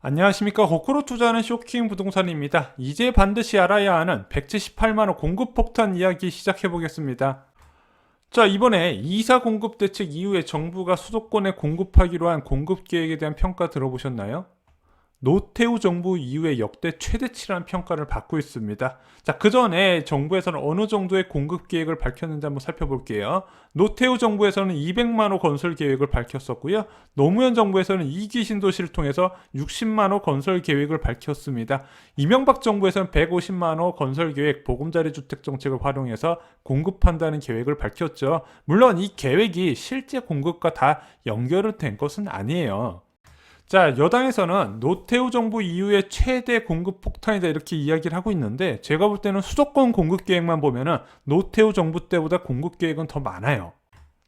안녕하십니까. 거꾸로 투자하는 쇼킹 부동산입니다. 이제 반드시 알아야 하는 178만원 공급 폭탄 이야기 시작해 보겠습니다. 자, 이번에 이사 공급 대책 이후에 정부가 수도권에 공급하기로 한 공급 계획에 대한 평가 들어보셨나요? 노태우 정부 이후에 역대 최대치라는 평가를 받고 있습니다. 자, 그 전에 정부에서는 어느 정도의 공급 계획을 밝혔는지 한번 살펴볼게요. 노태우 정부에서는 200만 호 건설 계획을 밝혔었고요. 노무현 정부에서는 2기 신도시를 통해서 60만 호 건설 계획을 밝혔습니다. 이명박 정부에서는 150만 호 건설 계획, 보금자리 주택 정책을 활용해서 공급한다는 계획을 밝혔죠. 물론 이 계획이 실제 공급과 다 연결된 것은 아니에요. 자, 여당에서는 노태우 정부 이후에 최대 공급 폭탄이다 이렇게 이야기를 하고 있는데 제가 볼 때는 수도권 공급 계획만 보면은 노태우 정부 때보다 공급 계획은 더 많아요.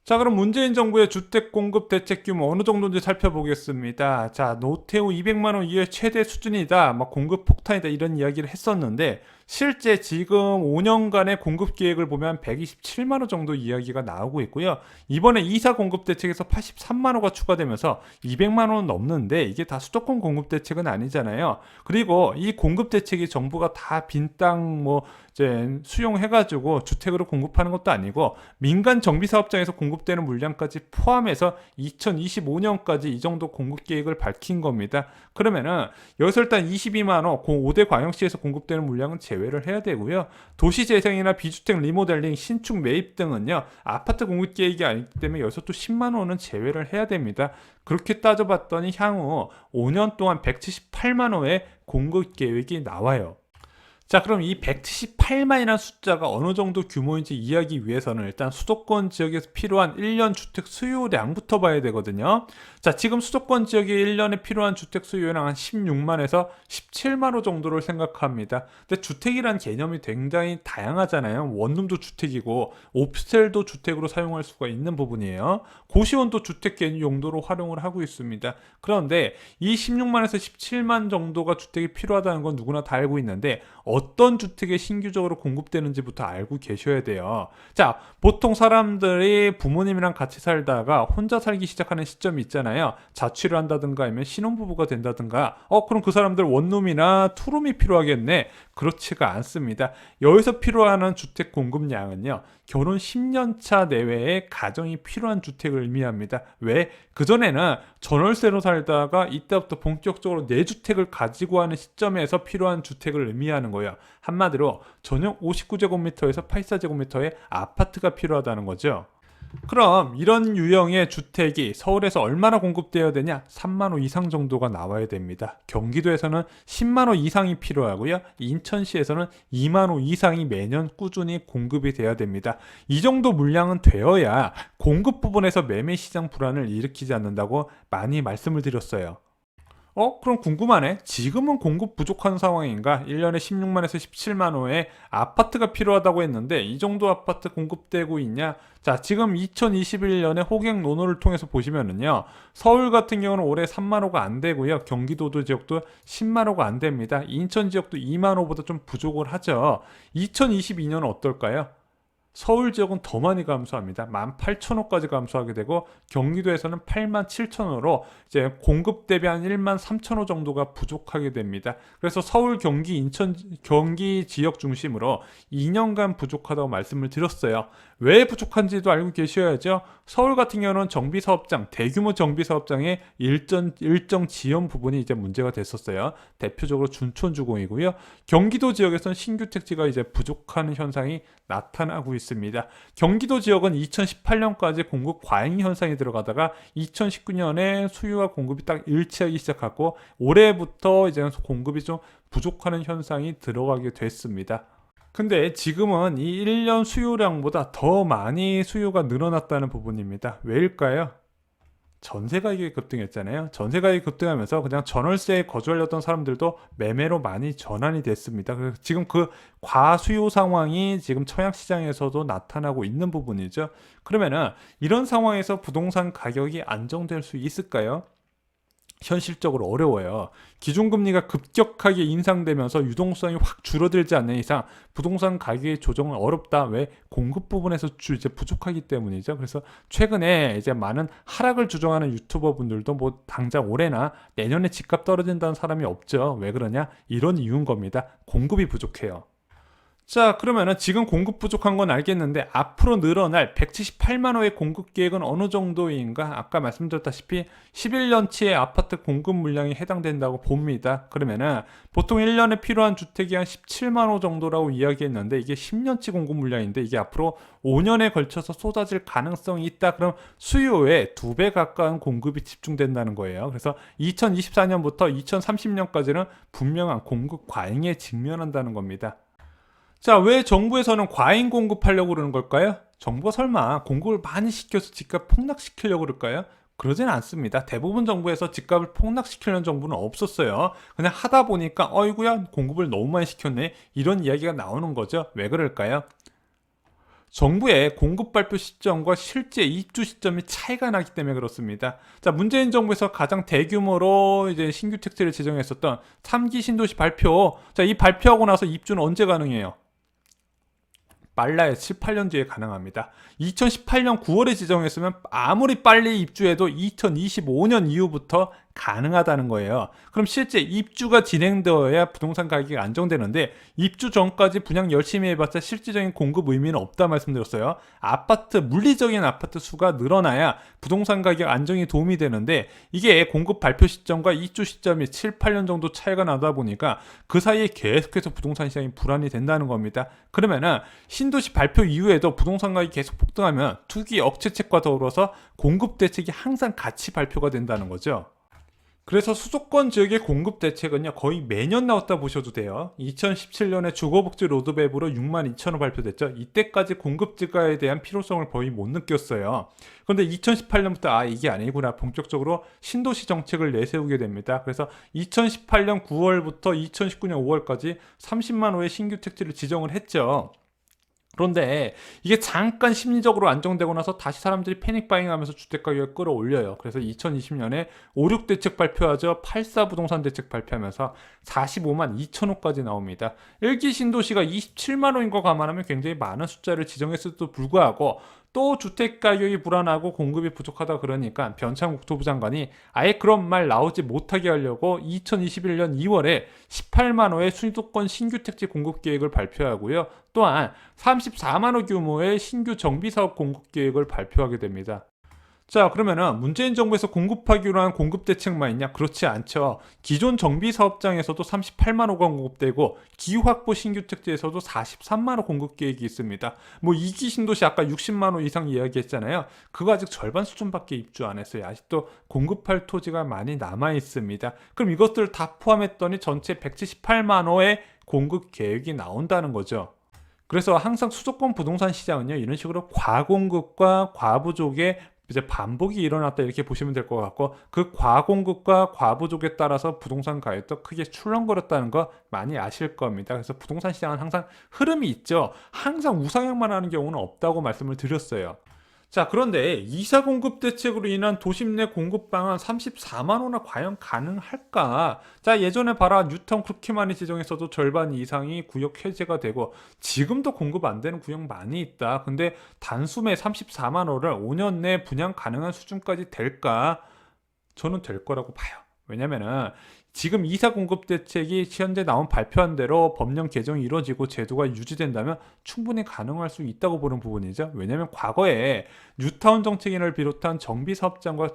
자, 그럼 문재인 정부의 주택 공급 대책 규모 어느 정도인지 살펴보겠습니다. 자, 노태우 200만 원 이후의 최대 수준이다, 막 공급 폭탄이다 이런 이야기를 했었는데 실제 지금 5년간의 공급 계획을 보면 127만 원 정도 이야기가 나오고 있고요. 이번에 이사 공급 대책에서 83만 호가 추가되면서 200만 원은 넘는데 이게 다 수도권 공급 대책은 아니잖아요. 그리고 이 공급 대책이 정부가 다 빈 땅 이제 수용해가지고 주택으로 공급하는 것도 아니고 민간 정비 사업장에서 공급되는 물량까지 포함해서 2025년까지 이 정도 공급 계획을 밝힌 겁니다. 그러면은 여기서 일단 22만 호 5대 광역시에서 공급되는 물량은 제외를 해야 되고요. 도시재생이나 비주택 리모델링, 신축 매입 등은요 아파트 공급 계획이 아니기 때문에 여기서 또 10만 호는 제외를 해야 됩니다. 그렇게 따져봤더니 향후 5년 동안 178만 호의 공급 계획이 나와요. 자, 그럼 이 178만이라는 숫자가 어느 정도 규모인지 이해하기 위해서는 일단 수도권 지역에서 필요한 1년 주택 수요량부터 봐야 되거든요. 자, 지금 수도권 지역에 1년에 필요한 주택 수요량 한 16만에서 17만 호 정도를 생각합니다. 근데 주택이란 개념이 굉장히 다양하잖아요. 원룸도 주택이고 오피스텔도 주택으로 사용할 수가 있는 부분이에요. 고시원도 주택 용도로 활용을 하고 있습니다. 그런데 이 16만에서 17만 정도가 주택이 필요하다는 건 누구나 다 알고 있는데 어떤 주택이 신규적으로 공급되는지부터 알고 계셔야 돼요. 자, 보통 사람들이 부모님이랑 같이 살다가 혼자 살기 시작하는 시점이 있잖아요. 자취를 한다든가 아니면 신혼부부가 된다든가 그럼 그 사람들 원룸이나 투룸이 필요하겠네. 그렇지가 않습니다. 여기서 필요한 주택 공급량은요. 결혼 10년 차 내외의 가정이 필요한 주택을 의미합니다. 왜? 그전에는 전월세로 살다가 이때부터 본격적으로 내 주택을 가지고 하는 시점에서 필요한 주택을 의미하는 거예요. 한마디로 전용 59제곱미터에서 84제곱미터의 아파트가 필요하다는 거죠. 그럼 이런 유형의 주택이 서울에서 얼마나 공급되어야 되냐? 3만 호 이상 정도가 나와야 됩니다. 경기도에서는 10만 호 이상이 필요하고요. 인천시에서는 2만 호 이상이 매년 꾸준히 공급이 돼야 됩니다. 이 정도 물량은 되어야 공급 부분에서 매매 시장 불안을 일으키지 않는다고 많이 말씀을 드렸어요. 그럼 궁금하네. 지금은 공급 부족한 상황인가? 1년에 16만에서 17만 호의 아파트가 필요하다고 했는데 이 정도 아파트 공급되고 있냐? 자, 지금 2021년에 호객 논어를 통해서 보시면은요. 서울 같은 경우는 올해 3만 호가 안 되고요. 경기도도 지역도 10만 호가 안 됩니다. 인천 지역도 2만 호보다 좀 부족을 하죠. 2022년은 어떨까요? 서울 지역은 더 많이 감소합니다. 18,000호까지 감소하게 되고 경기도에서는 87,000호로 이제 공급 대비 한 13,000호 정도가 부족하게 됩니다. 그래서 서울, 경기, 인천, 경기 지역 중심으로 2년간 부족하다고 말씀을 드렸어요. 왜 부족한지도 알고 계셔야죠. 서울 같은 경우는 정비사업장, 대규모 정비사업장의 일정 지연 부분이 이제 문제가 됐었어요. 대표적으로 준촌주공이고요. 경기도 지역에서는 신규 택지가 이제 부족한 현상이 나타나고 있습니다. 경기도 지역은 2018년까지 공급 과잉 현상이 들어가다가 2019년에 수요와 공급이 딱 일치하기 시작하고 올해부터 이제 공급이 좀 부족하는 현상이 들어가게 됐습니다. 근데 지금은 이 1년 수요량보다 더 많이 수요가 늘어났다는 부분입니다. 왜일까요? 전세 가격이 급등했잖아요. 전세 가격이 급등하면서 그냥 전월세에 거주하려던 사람들도 매매로 많이 전환이 됐습니다. 그래서 지금 그 과수요 상황이 지금 청약시장에서도 나타나고 있는 부분이죠. 그러면은 이런 상황에서 부동산 가격이 안정될 수 있을까요? 현실적으로 어려워요. 기준금리가 급격하게 인상되면서 유동성이 확 줄어들지 않는 이상 부동산 가격의 조정은 어렵다. 왜? 공급 부분에서 이제 부족하기 때문이죠. 그래서 최근에 이제 많은 하락을 주장하는 유튜버 분들도 뭐 당장 올해나 내년에 집값 떨어진다는 사람이 없죠. 왜 그러냐? 이런 이유인 겁니다. 공급이 부족해요. 자, 그러면은 지금 공급 부족한 건 알겠는데 앞으로 늘어날 178만 호의 공급 계획은 어느 정도인가? 아까 말씀드렸다시피 11년치의 아파트 공급 물량이 해당된다고 봅니다. 그러면은 보통 1년에 필요한 주택이 한 17만 호 정도라고 이야기했는데 이게 10년치 공급 물량인데 이게 앞으로 5년에 걸쳐서 쏟아질 가능성이 있다. 그럼 수요의 2배 가까운 공급이 집중된다는 거예요. 그래서 2024년부터 2030년까지는 분명한 공급 과잉에 직면한다는 겁니다. 자, 왜 정부에서는 과잉 공급하려고 그러는 걸까요? 정부가 설마 공급을 많이 시켜서 집값 폭락시키려고 그럴까요? 그러진 않습니다. 대부분 정부에서 집값을 폭락시키려는 정부는 없었어요. 그냥 하다 보니까 어이구야 공급을 너무 많이 시켰네 이런 이야기가 나오는 거죠. 왜 그럴까요? 정부의 공급 발표 시점과 실제 입주 시점이 차이가 나기 때문에 그렇습니다. 자, 문재인 정부에서 가장 대규모로 이제 신규 택지를 지정했었던 3기 신도시 발표. 자, 이 발표하고 나서 입주는 언제 가능해요? 빨라야 7, 8년 뒤에 가능합니다. 2018년 9월에 지정했으면 아무리 빨리 입주해도 2025년 이후부터 가능하다는 거예요. 그럼 실제 입주가 진행되어야 부동산 가격이 안정되는데 입주 전까지 분양 열심히 해봤자 실질적인 공급 의미는 없다 말씀드렸어요. 물리적인 아파트 수가 늘어나야 부동산 가격 안정이 도움이 되는데 이게 공급 발표 시점과 입주 시점이 7, 8년 정도 차이가 나다 보니까 그 사이에 계속해서 부동산 시장이 불안이 된다는 겁니다. 그러면은 신도시 발표 이후에도 부동산 가격이 계속 폭등하면 투기 억제책과 더불어서 공급 대책이 항상 같이 발표가 된다는 거죠. 그래서 수도권 지역의 공급 대책은요 거의 매년 나왔다 보셔도 돼요. 2017년에 주거복지 로드맵으로 6만 2천 호 발표됐죠. 이때까지 공급 증가에 대한 필요성을 거의 못 느꼈어요. 그런데 2018년부터 이게 아니구나 본격적으로 신도시 정책을 내세우게 됩니다. 그래서 2018년 9월부터 2019년 5월까지 30만 호의 신규 택지를 지정을 했죠. 그런데 이게 잠깐 심리적으로 안정되고 나서 다시 사람들이 패닉바잉하면서 주택가격을 끌어올려요. 그래서 2020년에 5, 6 대책 발표하죠. 84 부동산 대책 발표하면서 45만 2천 호까지 나옵니다. 1기 신도시가 27만 호인 거 감안하면 굉장히 많은 숫자를 지정했을도 불구하고 또 주택가격이 불안하고 공급이 부족하다 그러니까 변창 국토부 장관이 아예 그런 말 나오지 못하게 하려고 2021년 2월에 18만 호의 수도권 신규 택지 공급 계획을 발표하고요. 또한 34만 호 규모의 신규 정비사업 공급 계획을 발표하게 됩니다. 자, 그러면은 문재인 정부에서 공급하기로 한 공급 대책만 있냐? 그렇지 않죠. 기존 정비 사업장에서도 38만 호가 공급되고 기후 확보 신규 택지에서도 43만 호 공급 계획이 있습니다. 뭐 2기 신도시 아까 60만 호 이상 이야기했잖아요. 그거 아직 절반 수준밖에 입주 안 했어요. 아직도 공급할 토지가 많이 남아 있습니다. 그럼 이것들을 다 포함했더니 전체 178만 호의 공급 계획이 나온다는 거죠. 그래서 항상 수도권 부동산 시장은요 이런 식으로 과공급과 과부족의 이제 반복이 일어났다 이렇게 보시면 될 것 같고 그 과공급과 과부족에 따라서 부동산 가격도 크게 출렁거렸다는 거 많이 아실 겁니다. 그래서 부동산 시장은 항상 흐름이 있죠. 항상 우상향만 하는 경우는 없다고 말씀을 드렸어요. 자, 그런데 이사 공급 대책으로 인한 도심 내 공급 방안 34만 호나 과연 가능할까? 자, 예전에 봐라 뉴타운 그렇게 많이 지정했어도 절반 이상이 구역 해제가 되고 지금도 공급 안 되는 구역 많이 있다. 근데 단숨에 34만 호를 5년 내 분양 가능한 수준까지 될까? 저는 될 거라고 봐요. 왜냐면은 지금 이사 공급 대책이 현재 나온 발표한 대로 법령 개정이 이루어지고 제도가 유지된다면 충분히 가능할 수 있다고 보는 부분이죠. 왜냐하면 과거에 뉴타운 정책인을 비롯한 정비 사업장과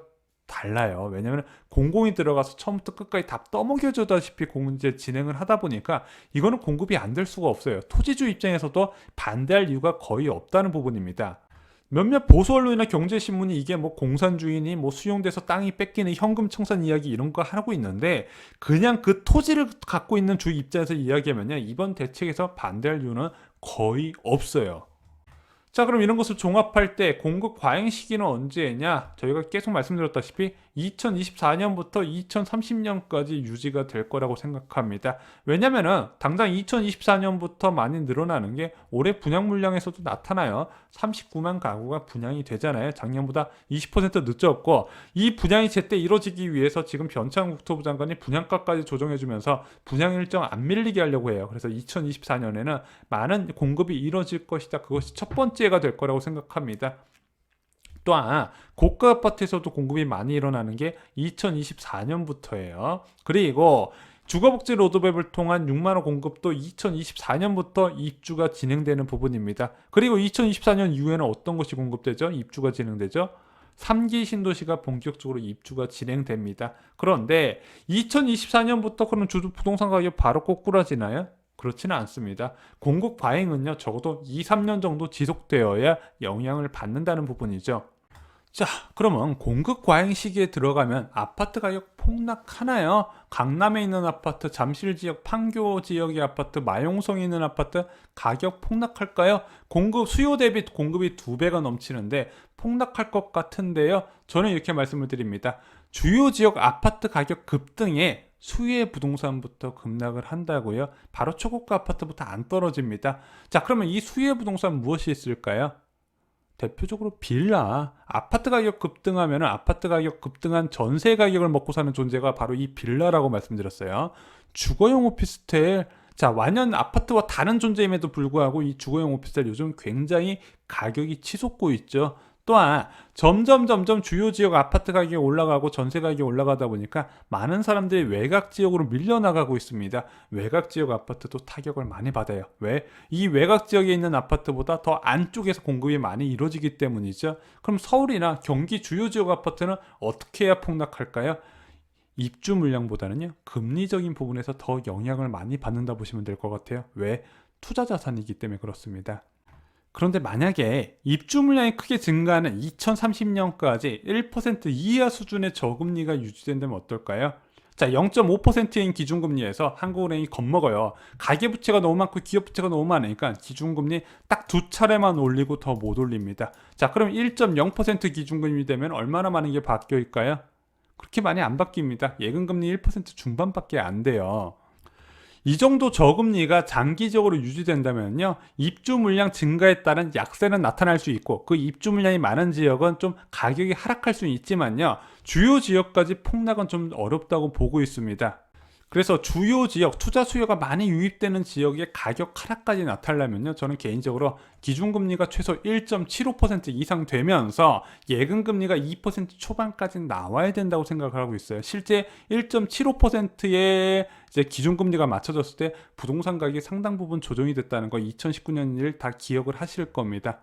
달라요. 왜냐하면 공공이 들어가서 처음부터 끝까지 다 떠먹여주다시피 공제 진행을 하다 보니까 이거는 공급이 안 될 수가 없어요. 토지주 입장에서도 반대할 이유가 거의 없다는 부분입니다. 몇몇 보수 언론이나 경제신문이 이게 뭐 공산주의니 뭐 수용돼서 땅이 뺏기는 현금 청산 이야기 이런 거 하고 있는데 그냥 그 토지를 갖고 있는 주 입장에서 이야기하면요 이번 대책에서 반대할 이유는 거의 없어요. 자, 그럼 이런 것을 종합할 때 공급 과잉 시기는 언제냐? 저희가 계속 말씀드렸다시피 2024년부터 2030년까지 유지가 될 거라고 생각합니다. 왜냐면은 당장 2024년부터 많이 늘어나는 게 올해 분양 물량에서도 나타나요. 39만 가구가 분양이 되잖아요. 작년보다 20% 늦었고, 이 분양이 제때 이루어지기 위해서 지금 변창 국토부 장관이 분양가까지 조정해주면서 분양 일정 안 밀리게 하려고 해요. 그래서 2024년에는 많은 공급이 이루어질 것이다. 그것이 첫 번째가 될 거라고 생각합니다. 또한 고가 아파트에서도 공급이 많이 일어나는 게 2024년부터예요. 그리고 주거복지 로드맵을 통한 6만원 공급도 2024년부터 입주가 진행되는 부분입니다. 그리고 2024년 이후에는 어떤 것이 공급되죠? 입주가 진행되죠? 3기 신도시가 본격적으로 입주가 진행됩니다. 그런데 2024년부터 그럼 부동산 가격이 바로 꼬꾸라지나요? 그렇지는 않습니다. 공급 과잉은요, 적어도 2, 3년 정도 지속되어야 영향을 받는다는 부분이죠. 자, 그러면 공급 과잉 시기에 들어가면 아파트 가격 폭락하나요? 강남에 있는 아파트, 잠실 지역, 판교 지역의 아파트, 마용성에 있는 아파트 가격 폭락할까요? 수요 대비 공급이 2배가 넘치는데 폭락할 것 같은데요. 저는 이렇게 말씀을 드립니다. 주요 지역 아파트 가격 급등에 수혜 부동산부터 급락을 한다고요? 바로 초고가 아파트부터 안 떨어집니다. 자, 그러면 이 수혜 부동산 무엇이 있을까요? 대표적으로 빌라. 아파트 가격 급등하면 아파트 가격 급등한 전세 가격을 먹고 사는 존재가 바로 이 빌라라고 말씀드렸어요. 주거용 오피스텔. 자, 완연 아파트와 다른 존재임에도 불구하고 이 주거용 오피스텔 요즘 굉장히 가격이 치솟고 있죠. 또한 점점 주요 지역 아파트 가격이 올라가고 전세 가격이 올라가다 보니까 많은 사람들이 외곽 지역으로 밀려나가고 있습니다. 외곽 지역 아파트도 타격을 많이 받아요. 왜? 이 외곽 지역에 있는 아파트보다 더 안쪽에서 공급이 많이 이루어지기 때문이죠. 그럼 서울이나 경기 주요 지역 아파트는 어떻게 해야 폭락할까요? 입주 물량보다는요, 금리적인 부분에서 더 영향을 많이 받는다 보시면 될 것 같아요. 왜? 투자 자산이기 때문에 그렇습니다. 그런데 만약에 입주 물량이 크게 증가하는 2030년까지 1% 이하 수준의 저금리가 유지된다면 어떨까요? 자, 0.5%인 기준금리에서 한국은행이 겁먹어요. 가계부채가 너무 많고 기업부채가 너무 많으니까 기준금리 딱 2차례만 올리고 더 못 올립니다. 자, 그럼 1.0% 기준금리 되면 얼마나 많은 게 바뀌어있까요? 그렇게 많이 안 바뀝니다. 예금금리 1% 중반밖에 안 돼요. 이 정도 저금리가 장기적으로 유지된다면요, 입주 물량 증가에 따른 약세는 나타날 수 있고, 그 입주 물량이 많은 지역은 좀 가격이 하락할 수는 있지만요, 주요 지역까지 폭락은 좀 어렵다고 보고 있습니다. 그래서 주요 지역, 투자 수요가 많이 유입되는 지역의 가격 하락까지 나타나려면요, 저는 개인적으로 기준금리가 최소 1.75% 이상 되면서 예금금리가 2% 초반까지 나와야 된다고 생각을 하고 있어요. 실제 1.75%의 이제 기준금리가 맞춰졌을 때 부동산 가격이 상당 부분 조정이 됐다는 거 2019년 일 다 기억을 하실 겁니다.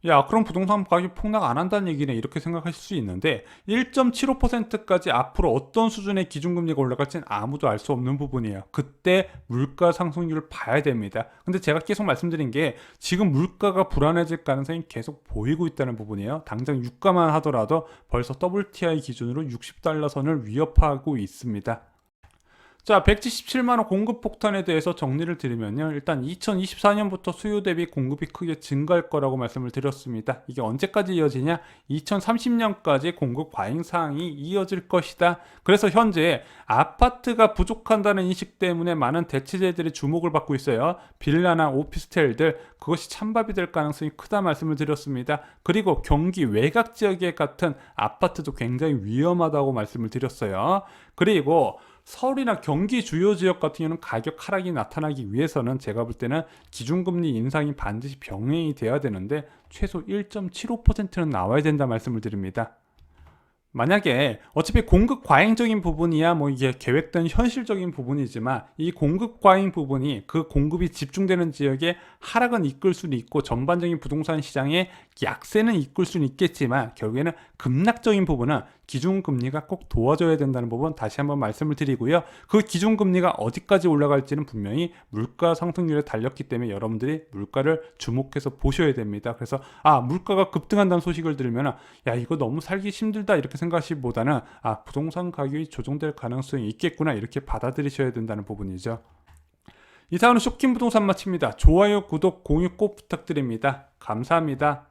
야, 그럼 부동산 가격이 폭락 안 한다는 얘기네, 이렇게 생각하실 수 있는데 1.75%까지 앞으로 어떤 수준의 기준금리가 올라갈지는 아무도 알 수 없는 부분이에요. 그때 물가 상승률을 봐야 됩니다. 근데 제가 계속 말씀드린 게 지금 물가가 불안해질 가능성이 계속 보이고 있다는 부분이에요. 당장 유가만 하더라도 벌써 WTI 기준으로 $60 선을 위협하고 있습니다. 자, 177만원 공급 폭탄에 대해서 정리를 드리면요, 일단 2024년부터 수요 대비 공급이 크게 증가할 거라고 말씀을 드렸습니다. 이게 언제까지 이어지냐? 2030년까지 공급 과잉 사항이 이어질 것이다. 그래서 현재 아파트가 부족한다는 인식 때문에 많은 대체재들이 주목을 받고 있어요. 빌라나 오피스텔들, 그것이 찬밥이 될 가능성이 크다 말씀을 드렸습니다. 그리고 경기 외곽 지역에 같은 아파트도 굉장히 위험하다고 말씀을 드렸어요. 그리고 서울이나 경기 주요 지역 같은 경우는 가격 하락이 나타나기 위해서는 제가 볼 때는 기준금리 인상이 반드시 병행이 돼야 되는데 최소 1.75%는 나와야 된다 말씀을 드립니다. 만약에 어차피 공급 과잉적인 부분이야 뭐 이게 계획된 현실적인 부분이지만 이 공급 과잉 부분이 그 공급이 집중되는 지역에 하락은 이끌 수는 있고 전반적인 부동산 시장에 약세는 이끌 수는 있겠지만 결국에는 급락적인 부분은 기준금리가 꼭 도와줘야 된다는 부분 다시 한번 말씀을 드리고요. 그 기준금리가 어디까지 올라갈지는 분명히 물가 상승률에 달렸기 때문에 여러분들이 물가를 주목해서 보셔야 됩니다. 그래서 물가가 급등한다는 소식을 들으면 야, 이거 너무 살기 힘들다 이렇게 생각하시기보다는 부동산 가격이 조정될 가능성이 있겠구나 이렇게 받아들이셔야 된다는 부분이죠. 이상으로 쇼킹 부동산 마칩니다. 좋아요, 구독, 공유 꼭 부탁드립니다. 감사합니다.